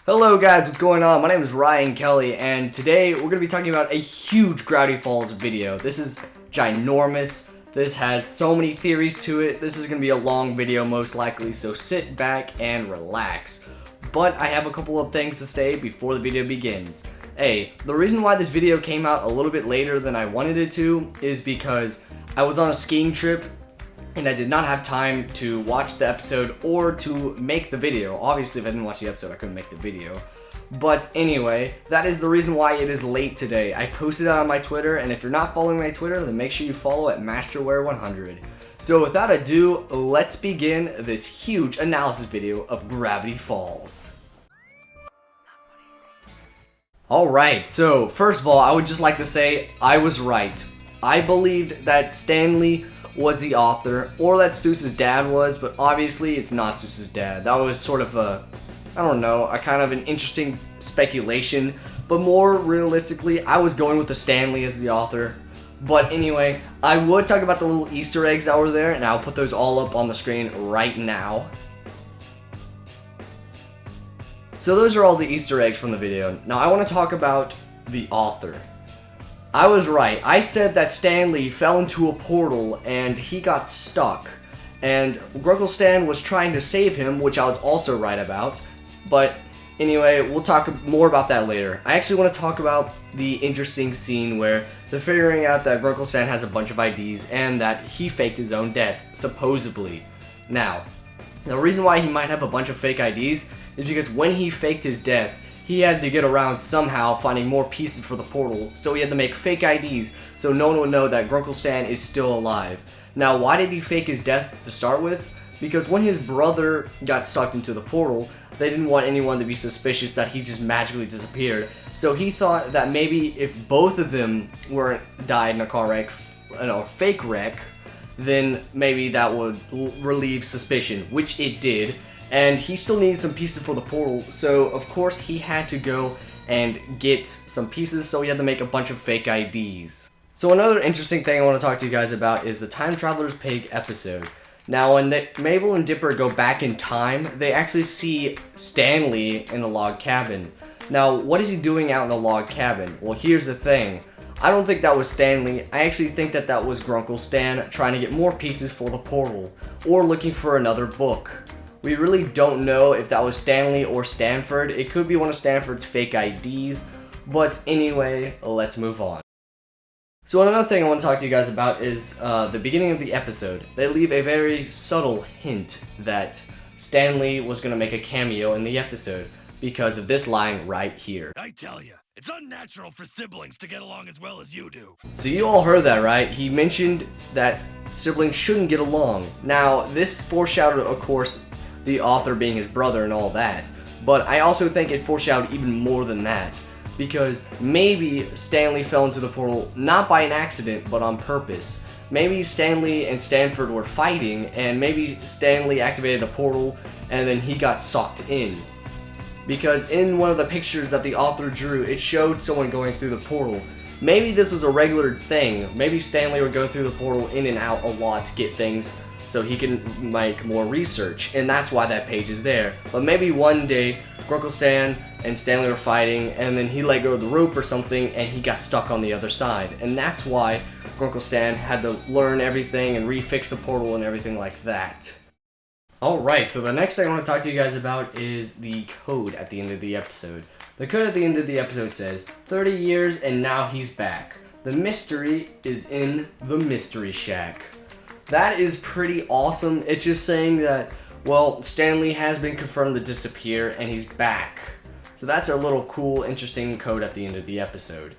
Hello guys, what's going on? My name is Ryan Kelly, and today we're going to be talking about a huge Gravity Falls video. This is ginormous. This has so many theories to it. This is going to be a long video most likely, so sit back and relax. But I have a couple of things to say before the video begins. The reason why this video came out a little bit later than I wanted it to is because I was on a skiing trip and I did not have time to watch the episode or to make the video. Obviously, if I didn't watch the episode, I couldn't make the video. But anyway, that is the reason why it is late today. I posted that on my Twitter, and if you're not following my Twitter, then make sure you follow at Masterware100. So without ado, let's begin this huge analysis video of Gravity Falls. Alright, so first of all, I would just like to say I was right. I believed that Stanley was the author, or that Seuss's dad was, but obviously it's not Seuss's dad. That was sort of a kind of an interesting speculation, but more realistically, I was going with the Stanley as the author. But anyway, I would talk about the little Easter eggs that were there, and I'll put those all up on the screen right now. So those are all the Easter eggs from the video. Now I want to talk about the author. I was right. I said that Stanley fell into a portal and he got stuck. And Grunkle Stan was trying to save him, which I was also right about. But anyway, we'll talk more about that later. I actually want to talk about the interesting scene where they're figuring out that Grunkle Stan has a bunch of IDs and that he faked his own death, supposedly. Now, the reason why he might have a bunch of fake IDs is because when he faked his death, he had to get around somehow finding more pieces for the portal, so he had to make fake IDs so no one would know that Grunkle Stan is still alive. Now, why did he fake his death to start with? Because when his brother got sucked into the portal, they didn't want anyone to be suspicious that he just magically disappeared. So he thought that maybe if both of them died in a car wreck, fake wreck, then maybe that would relieve suspicion, which it did. And he still needed some pieces for the portal, so of course he had to go and get some pieces, so he had to make a bunch of fake IDs. So another interesting thing I want to talk to you guys about is the Time Traveler's Pig episode. Now when Mabel and Dipper go back in time, they actually see Stanley in the log cabin. Now what is he doing out in the log cabin? Well, here's the thing. I don't think that was Stanley. I actually think that that was Grunkle Stan trying to get more pieces for the portal, or looking for another book. We really don't know if that was Stanley or Stanford. It could be one of Stanford's fake IDs, but anyway, let's move on. So another thing I want to talk to you guys about is the beginning of the episode. They leave a very subtle hint that Stanley was going to make a cameo in the episode because of this line right here. I tell you, it's unnatural for siblings to get along as well as you do. So you all heard that, right? He mentioned that siblings shouldn't get along. Now, this foreshadowed, of course, the author being his brother and all that, but I also think it foreshadowed even more than that, because maybe Stanley fell into the portal not by an accident but on purpose. Maybe Stanley and Stanford were fighting, and maybe Stanley activated the portal and then he got sucked in, because in one of the pictures that the author drew, it showed someone going through the portal. Maybe this was a regular thing. Maybe Stanley would go through the portal in and out a lot to get things so he can make more research, and that's why that page is there. But maybe one day, Grunkle Stan and Stanley were fighting, and then he let go of the rope or something, and he got stuck on the other side. And that's why Grunkle Stan had to learn everything and refix the portal and everything like that. Alright, so the next thing I want to talk to you guys about is the code at the end of the episode. The code at the end of the episode says, 30 years and now he's back. The mystery is in the Mystery Shack. That is pretty awesome. It's just saying that, well, Stanley has been confirmed to disappear and he's back. So that's a little cool, interesting code at the end of the episode.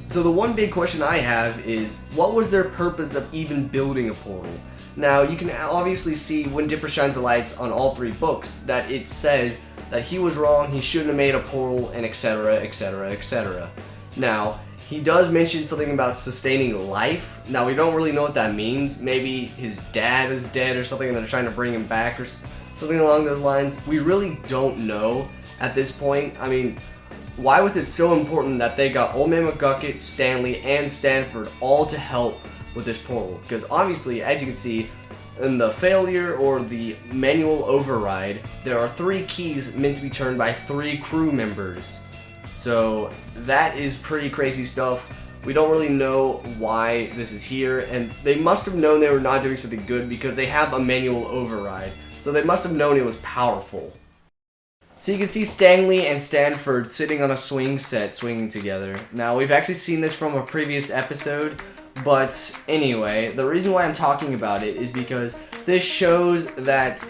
So the one big question I have is, what was their purpose of even building a portal? Now, you can obviously see when Dipper shines the lights on all three books that it says that he was wrong, he shouldn't have made a portal, and etc, etc, etc. Now, he does mention something about sustaining life. Now, we don't really know what that means. Maybe his dad is dead or something and they're trying to bring him back or something along those lines. We really don't know at this point. I mean, why was it so important that they got Old Man McGucket, Stanley, and Stanford all to help with this portal? Because obviously, as you can see, In the failure or the manual override, there are 3 keys meant to be turned by 3 crew members. So that is pretty crazy stuff. We don't really know why this is here, and they must have known they were not doing something good because they have a manual override. So they must have known it was powerful. So you can see Stanley and Stanford sitting on a swing set, swinging together. Now, we've actually seen this from a previous episode, but anyway, the reason why I'm talking about it is because this shows that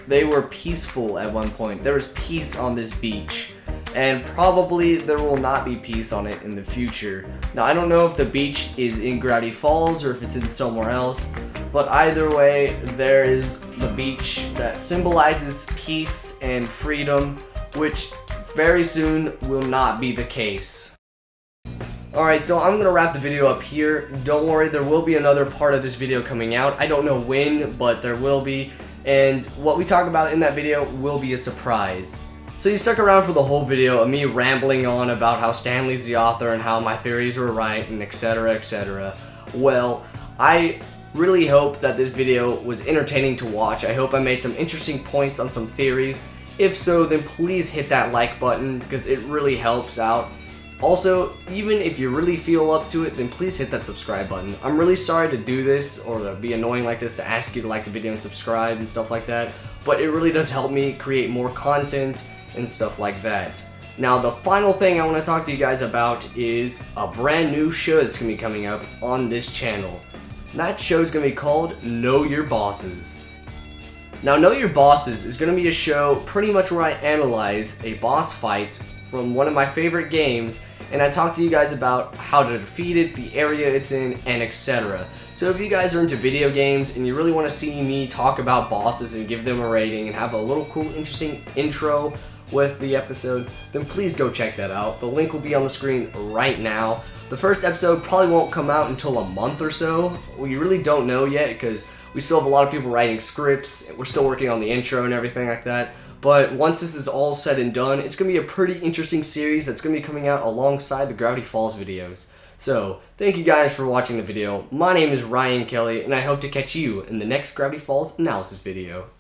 they were peaceful at one point. There was peace on this beach, and probably there will not be peace on it in the future. Now, I don't know if the beach is in Gravity Falls or if it's in somewhere else, but either way, there is the beach that symbolizes peace and freedom, which very soon will not be the case. Alright, so I'm going to wrap the video up here. Don't worry, there will be another part of this video coming out. I don't know when, but there will be. And what we talk about in that video will be a surprise. So you stuck around for the whole video of me rambling on about how Stanley's the author and how my theories were right and etc, etc. Well, I really hope that this video was entertaining to watch. I hope I made some interesting points on some theories. If so, then please hit that like button because it really helps out. Also, even if you really feel up to it, then please hit that subscribe button. I'm really sorry to do this or to be annoying like this to ask you to like the video and subscribe and stuff like that, but it really does help me create more content and stuff like that. Now, the final thing I want to talk to you guys about is a brand new show that's going to be coming up on this channel. That show is going to be called Know Your Bosses. Now, Know Your Bosses is going to be a show pretty much where I analyze a boss fight from one of my favorite games, and I talk to you guys about how to defeat it, the area it's in, and etc. So if you guys are into video games and you really want to see me talk about bosses and give them a rating and have a little cool, interesting intro with the episode, then please go check that out. The link will be on the screen right now. The first episode probably won't come out until a month or so. We really don't know yet because we still have a lot of people writing scripts. We're still working on the intro and everything like that. But once this is all said and done, it's going to be a pretty interesting series that's going to be coming out alongside the Gravity Falls videos. So, thank you guys for watching the video. My name is Ryan Kelly, and I hope to catch you in the next Gravity Falls analysis video.